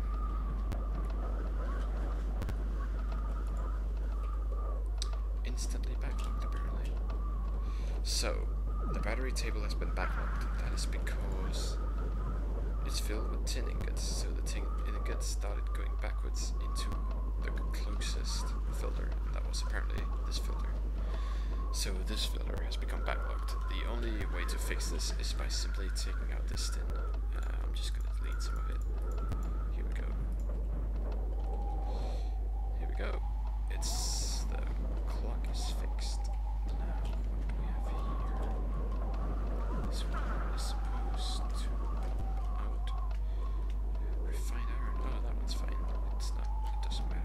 Instantly backlogged apparently. So the battery table has been backlogged. That is because it's filled with tin ingots, so the tin ingots started going backwards into the closest filter, and that was apparently this filter. So this filter has become backlogged. The only way to fix this is by simply taking out this tin. I'm just going to delete some of it. Here we go. Here we go. It's the clock is fixed. Now what do we have here? This one is supposed to pump out refined iron. Oh, that one's fine. It's not. It doesn't matter.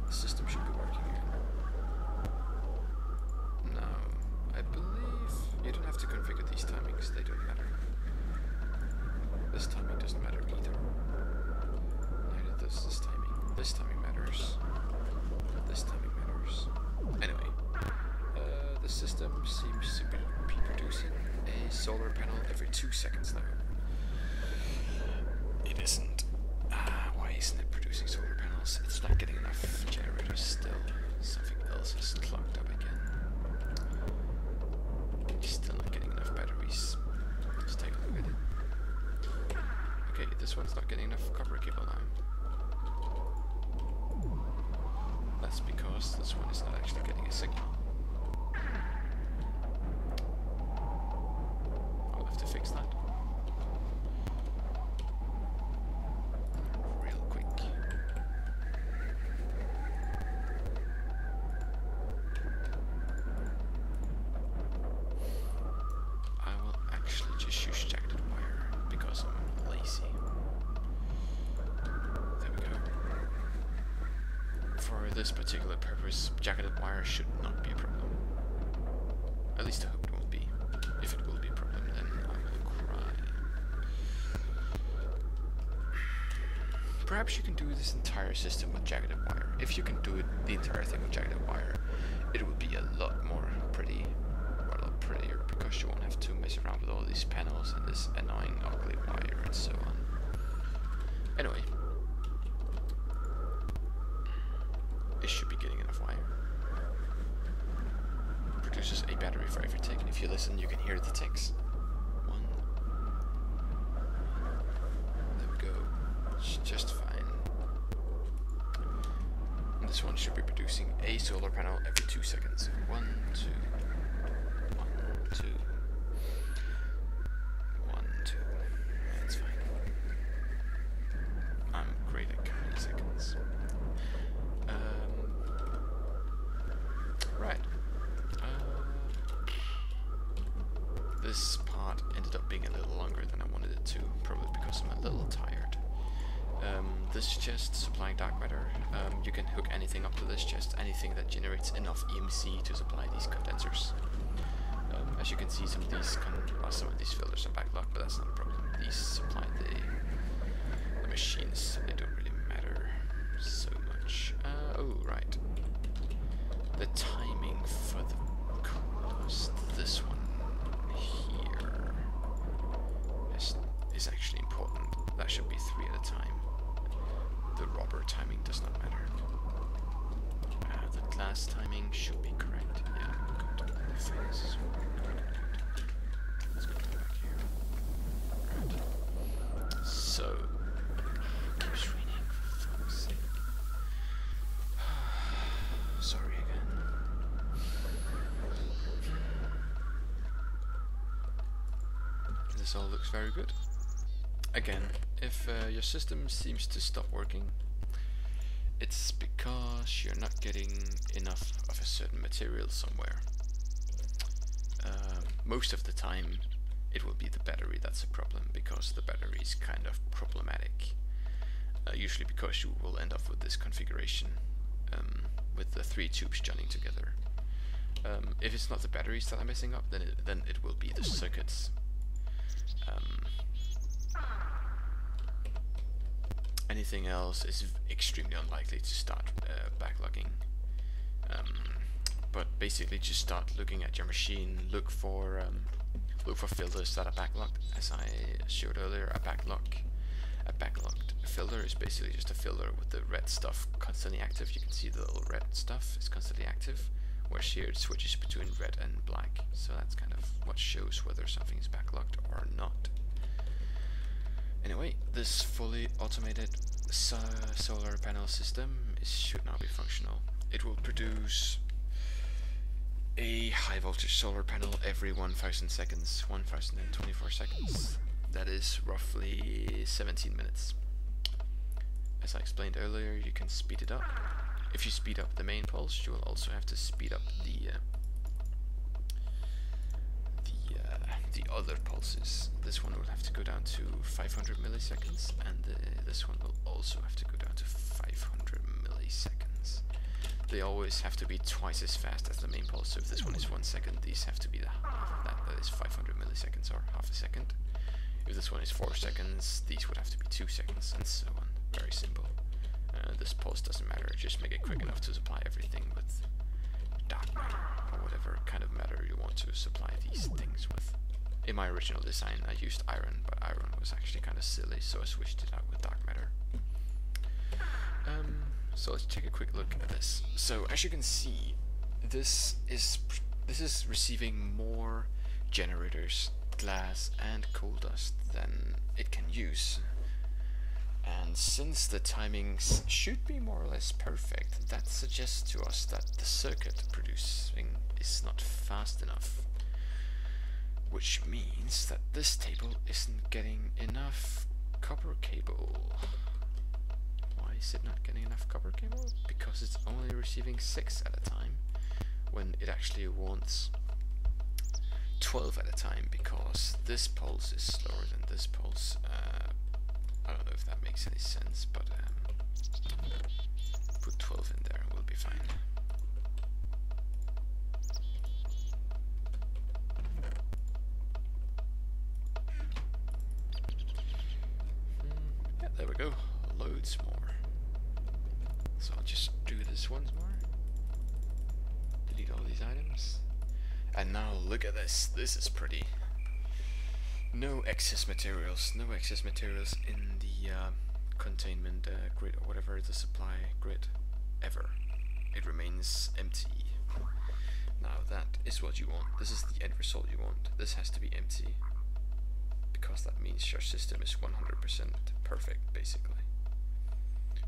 The system should be working here. Now, I believe you don't have to configure these timings. They don't matter. This timing doesn't matter either. Neither does this timing. This timing matters. This timing matters. Anyway, the system seems to be producing a solar panel every 2 seconds now. It isn't. Why isn't it producing solar panels? It's not getting enough generators still. Something else is clogged up again. Still not getting enough batteries. Let's take a look at it. Okay, this one's not getting enough copper cable now. That's because this one is not actually getting a signal. I'll have to fix that. Real quick. I will actually just use jacketed wire because I'm lazy. There we go. For this particular purpose, jacketed wire should not be a problem. At least I hope it won't be. If it will be a problem, then I will cry. Perhaps you can do this entire system with jacketed wire. If you can do it, the entire thing with jacketed wire, it will be a lot more pretty, or a lot prettier, because you won't have to mess around with all these panels and this annoying ugly wire and so on. Anyway, it should be getting enough wire. Produces a battery for every tick. If you listen, you can hear the ticks. 1. There we go. It's just fine. And this one should be producing a solar panel every 2 seconds. 1, 2. 1, 2. 1, 2. That's fine. I'm great at counting seconds. Right. This part ended up being a little longer than I wanted it to, probably because I'm a little tired. This chest supplying dark matter, you can hook anything up to this chest, anything that generates enough EMC to supply these condensers. As you can see, some of these filters are backlogged, but that's not a problem. These supply the machines, so they don't really matter so much. Oh, right. The timing for the coolest, this one here, is actually important. That should be 3 at a time. The rubber timing does not matter. this all looks very good. Again, if your system seems to stop working, it's because you're not getting enough of a certain material somewhere. Most of the time it will be the battery that's a problem, because the battery is kind of problematic. Usually because you will end up with this configuration with the 3 tubes joining together. If it's not the batteries that are messing up, then it will be the circuits. Anything else is extremely unlikely to start backlogging. But basically, just start looking at your machine. Look for filters that are backlogged. As I showed earlier, a backlogged filter is basically just a filter with the red stuff constantly active. You can see the little red stuff is constantly active, whereas here it switches between red and black. So that's kind of what shows whether something is backlogged or not. Anyway, this fully automated solar panel system should now be functional. It will produce a high voltage solar panel every 1000 seconds, 1024 seconds. That is roughly 17 minutes. As I explained earlier, you can speed it up. If you speed up the main pulse, you will also have to speed up the other pulses. This one will have to go down to 500 milliseconds, and this one will also have to go down to 500 milliseconds. They always have to be twice as fast as the main pulse. So if this one is 1 second, these have to be the half of that. That is 500 milliseconds, or half a second. If this one is 4 seconds, these would have to be 2 seconds, and so on. Very simple. This pulse doesn't matter, just make it quick enough to supply everything with dark matter, or whatever kind of matter you want to supply these things with. In my original design I used iron, but iron was actually kind of silly, so I switched it out with dark matter. So let's take a quick look at this. So as you can see, this is receiving more generators, glass and coal dust than it can use. And since the timings should be more or less perfect, that suggests to us that the circuit producing is not fast enough. Which means that this table isn't getting enough copper cable. Why is it not getting enough copper cable? Because it's only receiving 6 at a time, when it actually wants 12 at a time, because this pulse is slower than this pulse. I don't know if that makes any sense, but put 12 in there and we'll be fine. Yeah, there we go. Loads more. So I'll just do this once more. Delete all these items. And now look at this. This is pretty. No excess materials. No excess materials in the containment grid, or whatever, the supply grid, ever. It remains empty. Now that is what you want. This is the end result you want. This has to be empty, because that means your system is 100% perfect, basically.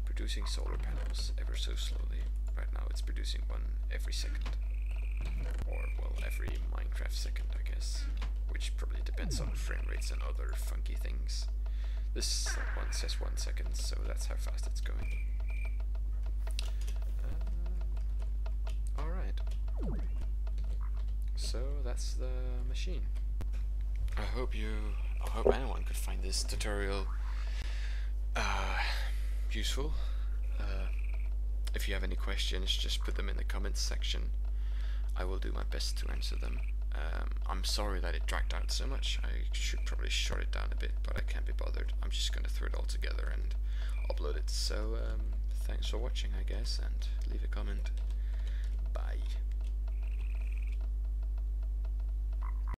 Producing solar panels ever so slowly. Right now it's producing one every second. Or, well, every Minecraft second, I guess. Which probably depends on frame rates and other funky things. This one says 1 second, so that's how fast it's going. Alright. So that's the machine. I hope anyone could find this tutorial useful. If you have any questions, just put them in the comments section. I will do my best to answer them. I'm sorry that it dragged out so much. I should probably short it down a bit, but I can't be bothered. I'm just gonna throw it all together and upload it. So thanks for watching, I guess, and leave a comment.